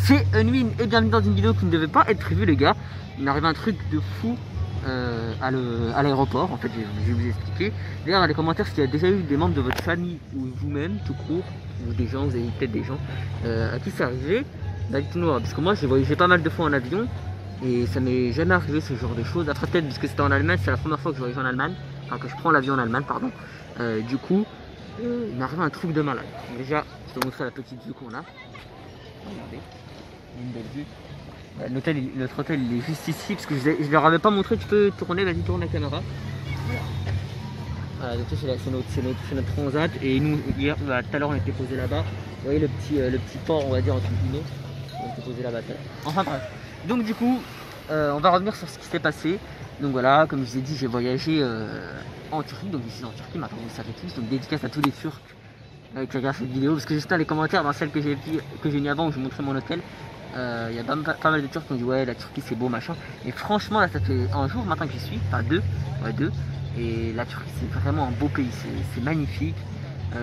C'est Unwin et bienvenue dans une vidéo qui ne devait pas être prévue les gars. Il m'arrive un truc de fou à l'aéroport, en fait je vais vous expliquer. D'ailleurs dans les commentaires s'il y a déjà eu des membres de votre famille ou vous-même tout court, ou des gens, vous avez peut-être des gens à qui c'est arrivé, bah dites-nous, parce que moi j'ai voyagé pas mal de fois en avion et ça m'est jamais arrivé ce genre de choses. Après peut-être parce que c'était en Allemagne, c'est la première fois que je voyage en Allemagne, enfin que je prends l'avion en Allemagne pardon. Du coup il m'est arrivé un truc de malade. Déjà je vais te montrer la petite vue qu'on a. Regardez, une belle vue. Notre hôtel il est juste ici parce que je leur avais pas montré. Tu peux tourner, vas-y tourne la caméra. Voilà, donc ça c'est notre transat et nous hier tout à l'heure on était posé là-bas. Vous voyez le petit port on va dire entre guillemets. On était posé là-bas. Enfin bref. Donc du coup on va revenir sur ce qui s'est passé. Donc voilà, comme je vous ai dit j'ai voyagé en Turquie, donc ici en Turquie maintenant vous le savez tous. Donc dédicace à tous les Turcs qui regardent cette vidéo parce que juste dans les commentaires dans celle que j'ai mis avant où je montrais mon hôtel. Il y a pas mal de Turcs qui ont dit ouais la Turquie c'est beau machin, et franchement là ça fait un jour maintenant que j'y suis, enfin deux, et la Turquie c'est vraiment un beau pays, c'est magnifique,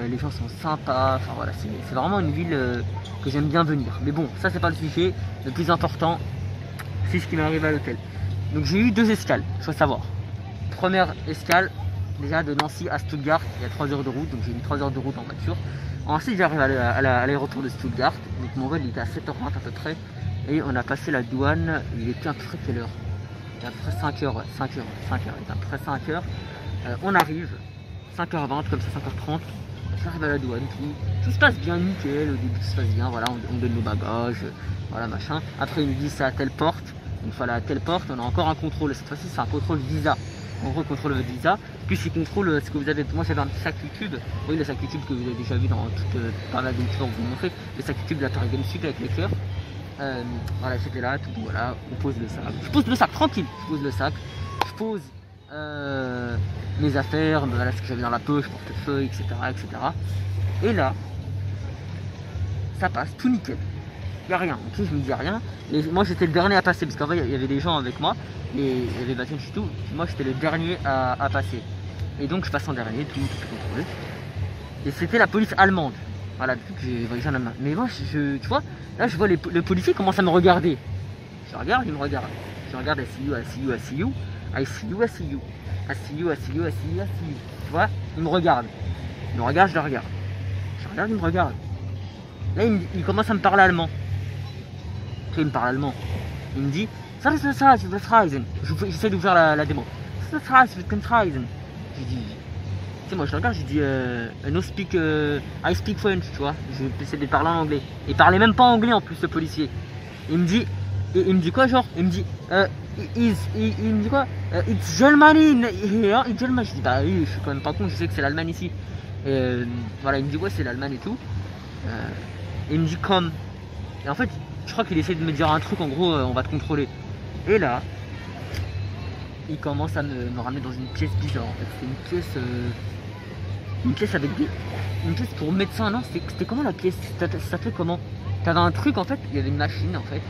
les gens sont sympas, enfin voilà c'est vraiment une ville que j'aime bien venir. Mais bon ça c'est pas le sujet, le plus important c'est ce qui m'est arrivé à l'hôtel. Donc j'ai eu deux escales, il faut savoir. Première escale déjà de Nancy à Stuttgart, il y a 3 heures de route, donc j'ai mis 3 heures de route en voiture. Ensuite j'arrive à l'aéroport de Stuttgart, donc mon vol il était à 7h20 à peu près, et on a passé la douane, il était à peu près quelle heure? Il était à peu près 5h, ouais, 5h, il était à peu près 5h, on arrive, 5h20 comme ça, 5h30, j'arrive à la douane, tout se passe bien, nickel, au début tout se passe bien, voilà, on donne nos bagages, voilà machin, après ils nous disent c'est à telle porte, une fois à telle porte, on a encore un contrôle, cette fois-ci c'est un contrôle visa. En gros, contrôle votre visa, puis il contrôle ce que vous avez. Moi j'avais un petit sac YouTube, oui, le sac YouTube que vous avez déjà vu dans toute pas mal de vidéos, vous montrer, le sac YouTube de la Paris Games Suite avec les cœurs. Voilà, j'étais là, tout, voilà, on pose le sac. Je pose le sac tranquille, je pose le sac, je pose mes affaires, voilà ce que j'avais dans la poche, portefeuille, etc., etc. Et là, ça passe, tout nickel. Il n'y a rien, ok, je me dis rien. Et moi j'étais le dernier à passer parce qu'en vrai il y avait des gens avec moi et il y avait Bastien et tout. Moi j'étais le dernier à passer. Et donc je passe en dernier, tout contrôlé. Et c'était la police allemande. Voilà, depuis que j'ai voyagé en Allemagne. Mais moi tu vois, là je vois le policier commence à me regarder. Je regarde, il me regarde. Je regarde, I see you, I see you, I see you. I see you, I see you. I see you, I see you, I see you, I see you. Tu vois, il me regarde. Il me regarde, je le regarde. Je regarde, il me regarde. Là il commence à me parler allemand. Il me parle allemand. Il me dit j'essaie d'ouvrir la démo. Je dis, tu sais, moi je le regarde, je dis no speak, I speak French, tu vois. Je vais essayer de parler en anglais. Il parlait même pas anglais en plus, ce policier. Il me dit quoi, genre il me dit quoi it's Germany here, it's Germany. Je dis bah oui, je suis quand même pas con, je sais que c'est l'Allemagne ici. Voilà, il me dit ouais, c'est l'Allemagne et tout. Il me dit comme. Et en fait, je crois qu'il essaie de me dire un truc, en gros, on va te contrôler. Et là, il commence à me ramener dans une pièce bizarre. En fait, c'est une pièce avec une pièce pour médecin, non? C'était comment la pièce? Ça fait comment? T'avais un truc en fait, il y avait une machine en fait,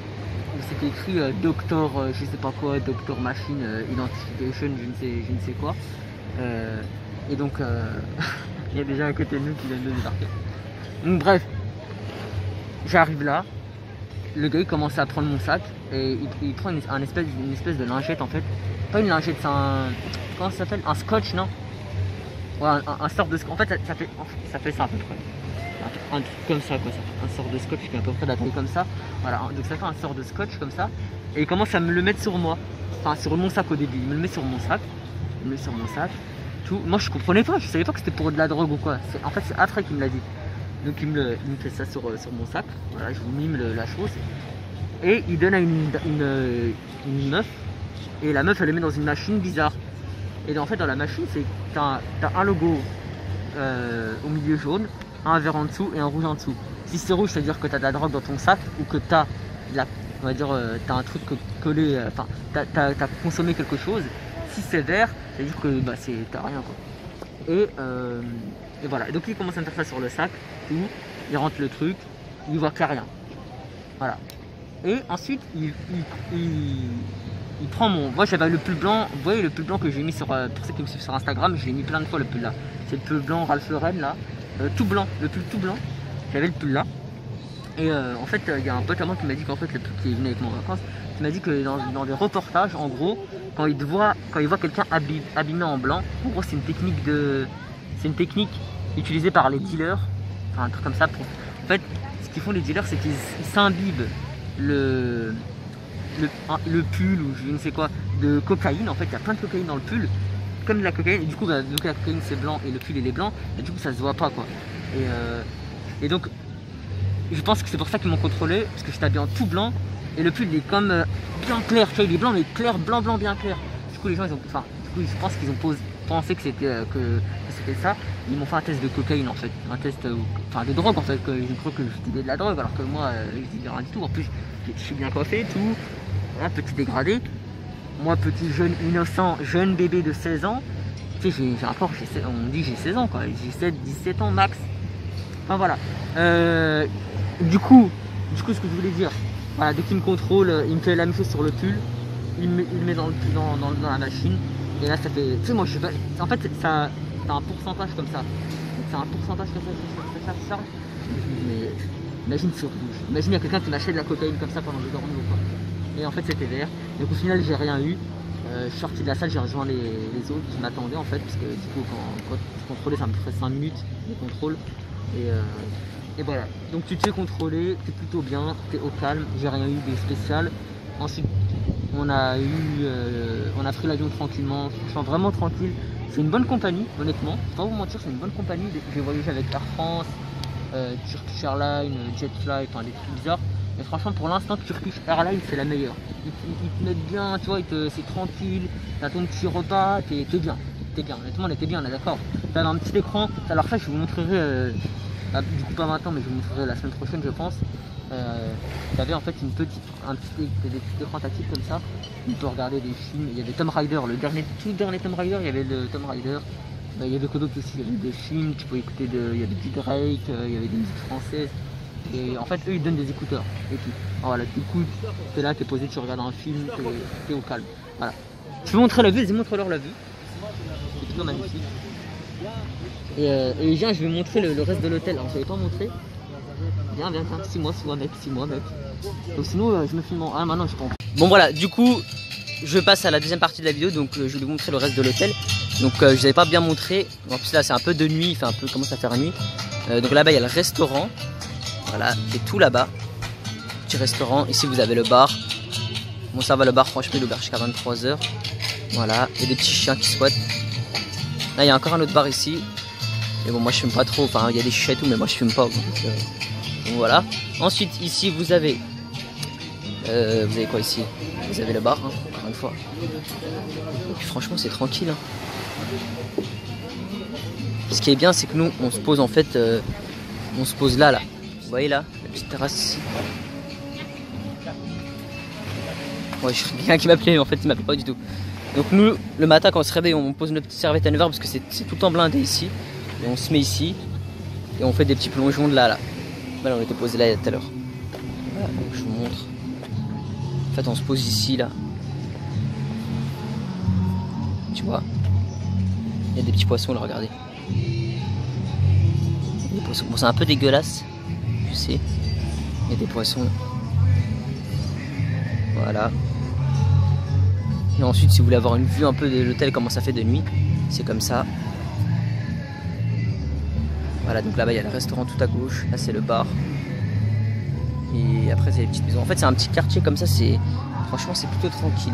où c'était écrit doctor, je sais pas quoi, doctor machine identification, je ne sais quoi. Et donc, il y a déjà à côté de nous qui vient de débarquer. Donc bref, j'arrive là. Le gars il commence à prendre mon sac et il prend une espèce de lingette en fait. Pas une lingette, c'est un. Comment ça s'appelle? Un scotch, non? Ouais, un sort de scotch. En fait, ça fait ça à peu près. Un truc comme ça, quoi. Ça fait un sort de scotch qui est à peu près de la taille comme ça. Voilà, donc ça fait un sort de scotch comme ça. Et il commence à me le mettre sur moi. Enfin, sur mon sac au début. Il me le met sur mon sac. Il me le met sur mon sac. Tout. Moi, je comprenais pas. Je savais pas que c'était pour de la drogue ou quoi. En fait, c'est après qu'il me l'a dit. Donc il me fait ça sur mon sac, voilà, je vous mime la chose. Et il donne à une meuf, et la meuf elle le met dans une machine bizarre. Et en fait dans la machine, t'as un logo au milieu jaune, un vert en dessous et un rouge en dessous. Si c'est rouge, ça veut dire que t'as de la drogue dans ton sac, ou que t'as on va dire, t'as un truc collé, enfin t'as consommé quelque chose. Si c'est vert, ça veut dire que bah, t'as rien quoi. Et voilà, et donc il commence à me faire ça sur le sac, tout, il rentre le truc, il voit qu'il n'y a rien. Voilà. Et ensuite, il prend mon. Moi j'avais le pull blanc, vous voyez le pull blanc que j'ai mis sur. Pour ceux qui me suivent sur Instagram, je l'ai mis plein de fois le pull là. C'est le pull blanc Ralph Lauren là, tout blanc, le pull tout blanc. J'avais le pull là. Et en fait, il y a un pote à moi qui m'a dit qu'en fait, le truc qui est venu avec moi en vacances, qui m'a dit que dans des reportages, en gros, quand il voit quelqu'un abîmé en blanc, en gros, c'est une technique utilisée par les dealers, enfin un truc comme ça. En fait, ce qu'ils font les dealers, c'est qu'ils s'imbibent le pull ou je ne sais quoi de cocaïne. En fait, il y a plein de cocaïne dans le pull, comme de la cocaïne. Et du coup, vu que la cocaïne c'est blanc et le pull il est blanc, et du coup ça se voit pas quoi. Et donc, je pense que c'est pour ça qu'ils m'ont contrôlé, parce que j'étais habillé en tout blanc et le pull il est comme bien clair, tu vois, il est blanc mais clair, blanc bien clair. Du coup les gens ils ont, enfin, du coup je pense qu'ils ont pensé que c'était ça. Ils m'ont fait un test de cocaïne en fait, un test, enfin de drogue en fait, que j'ai cru que je disais de la drogue alors que moi je disais rien du tout. En plus je suis bien coiffé, tout, voilà, petit dégradé. Moi petit jeune innocent, jeune bébé de 16 ans, tu sais on dit j'ai 16 ans quoi, j'ai 17 ans max. Enfin voilà. Du coup, ce que je voulais dire, voilà, dès qu'il me contrôle, il me fait la même chose sur le pull, il me met dans la machine, et là ça fait, tu sais moi je suis pas, en fait ça a un pourcentage comme ça, c'est un pourcentage comme ça qui charge, mais imagine il y a quelqu'un qui m'achète de la cocaïne comme ça pendant que je dormais ou quoi, et en fait c'était vert, donc au final j'ai rien eu, je suis sorti de la salle, j'ai rejoint les autres qui m'attendaient en fait, parce que du coup quand je contrôlais ça me ferait 5 minutes de contrôle, et voilà, donc tu te fais contrôler, t'es plutôt bien, t'es au calme, j'ai rien eu de spécial. Ensuite on a pris l'avion tranquillement, franchement vraiment tranquille. C'est une bonne compagnie, honnêtement, je vais pas vous mentir, c'est une bonne compagnie. J'ai voyagé avec Air France, Turkish Airlines, Jetfly, enfin des trucs bizarres. Mais franchement pour l'instant Turkish Airlines c'est la meilleure. Ils te mettent bien, tu vois, c'est tranquille, t'as ton petit repas, t'es bien. Honnêtement on était bien, on est d'accord. T'as un petit écran, alors ça je vous montrerai. Du coup pas maintenant mais je vous montrerai la semaine prochaine je pense. Il y avait en fait des petits écrans tactiles comme ça. On peut regarder des films, il y avait Tomb Raider, tout dernier Tomb Raider, il y avait le Tomb Raider. Il y avait quoi d'autre aussi, il y avait des films, tu pouvais écouter il y avait du Drake, il y avait des musiques françaises. Et en fait eux ils donnent des écouteurs et tout. Alors voilà, t'écoutes, t'es là, t'es posé, tu regardes un film, t'es au calme. Voilà. Je vais montrer la vue, je montre leur la vue. C'est plutôt magnifique. Et viens, je vais montrer le reste de l'hôtel. Alors, je ne l'avais pas montré. Viens, 6 mois, mec. Donc, sinon, je me filme en. Ah, maintenant, je pense. Bon, voilà, du coup, je passe à la deuxième partie de la vidéo. Donc, je vais vous montrer le reste de l'hôtel. Donc, je ne vous avais pas bien montré. En plus, là, c'est un peu de nuit. Il fait un peu, commence à faire nuit. Donc, là-bas, il y a le restaurant. Voilà, c'est tout là-bas. Petit restaurant. Ici, vous avez le bar. Bon, ça va, le bar, franchement, il est ouvert jusqu'à 23 h. Voilà, il y a des petits chiens qui squattent. Là, il y a encore un autre bar ici. Mais bon, moi je fume pas trop, enfin il y a des chichas et tout, mais moi je fume pas. Donc voilà. Ensuite, ici vous avez quoi ici? Vous avez le bar, hein, encore une fois. Et puis franchement, c'est tranquille. Hein. Ce qui est bien, c'est que nous, on se pose en fait, on se pose là. Vous voyez là, la petite terrasse ici. Ouais, je quelqu'un qui m'appelait, en fait, il m'appelait pas du tout. Donc nous, le matin, quand on se réveille, on pose notre petite serviette à 9 h parce que c'est tout le temps blindé ici. Et on se met ici et on fait des petits plongeons de là. Voilà, on était posé là il y a tout à l'heure. Voilà, donc je vous montre. En fait, on se pose ici, là. Tu vois, il y a des petits poissons là, regardez. Des poissons. Bon, c'est un peu dégueulasse, je sais. Il y a des poissons là. Voilà. Et ensuite, si vous voulez avoir une vue un peu de l'hôtel, comment ça fait de nuit, c'est comme ça. Voilà, donc là-bas il y a le restaurant tout à gauche, là c'est le bar. Et après c'est les petites maisons. En fait c'est un petit quartier comme ça, franchement c'est plutôt tranquille.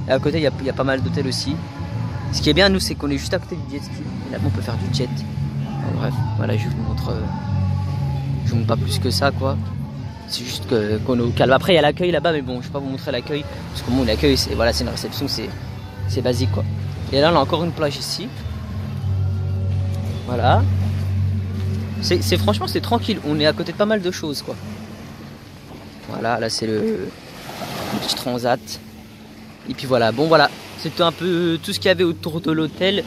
Et à côté il y a pas mal d'hôtels aussi. Ce qui est bien nous c'est qu'on est juste à côté du jet ski. Et là on peut faire du jet. Bon, bref, voilà je vous montre. Je vous montre pas plus que ça quoi. C'est juste qu'on est au calme. Après il y a l'accueil là-bas, mais bon je vais pas vous montrer l'accueil. Parce que bon l'accueil c'est voilà, c'est une réception, c'est basique quoi. Et là on a encore une plage ici. Voilà. Franchement c'est tranquille, on est à côté de pas mal de choses quoi. Voilà, là c'est le petit transat. Et puis voilà, bon voilà, c'était un peu tout ce qu'il y avait autour de l'hôtel.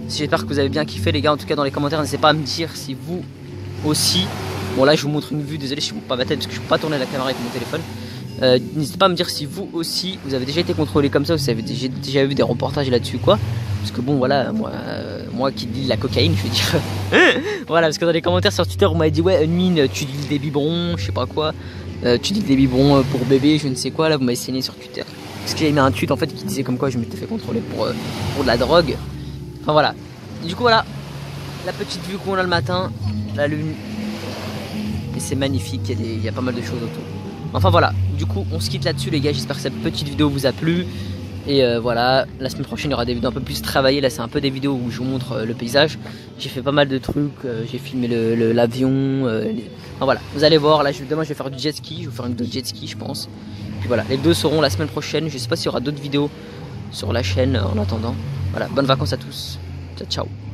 J'espère que vous avez bien kiffé les gars, en tout cas dans les commentaires, n'hésitez pas à me dire si vous aussi. Bon là je vous montre une vue, désolé je ne vous montre pas ma tête parce que je ne peux pas tourner la caméra avec mon téléphone. N'hésitez pas à me dire si vous aussi vous avez déjà été contrôlé comme ça, vous avez déjà vu des reportages là-dessus quoi. Parce que bon voilà, moi qui dis la cocaïne, je veux dire. Voilà, parce que dans les commentaires sur Twitter, on m'avait dit ouais Unmin, tu dis des biberons, je sais pas quoi. Tu dis des biberons pour bébé, je ne sais quoi, là vous m'avez saigné sur Twitter. Parce qu'il y a mis un tweet en fait qui disait comme quoi je m'étais fait contrôler pour de la drogue. Enfin voilà. Du coup voilà, la petite vue qu'on a le matin, la lune. Et c'est magnifique, il y a pas mal de choses autour. Enfin voilà, du coup on se quitte là-dessus les gars, j'espère que cette petite vidéo vous a plu. Et voilà, la semaine prochaine il y aura des vidéos un peu plus travaillées. Là c'est un peu des vidéos où je vous montre le paysage. J'ai fait pas mal de trucs, j'ai filmé l'avion. Enfin voilà, vous allez voir, là demain je vais faire du jet ski, je vais vous faire une vidéo de jet ski je pense. Puis voilà, les vidéos seront la semaine prochaine. Je sais pas s'il y aura d'autres vidéos sur la chaîne en attendant. Voilà, bonnes vacances à tous, ciao ciao.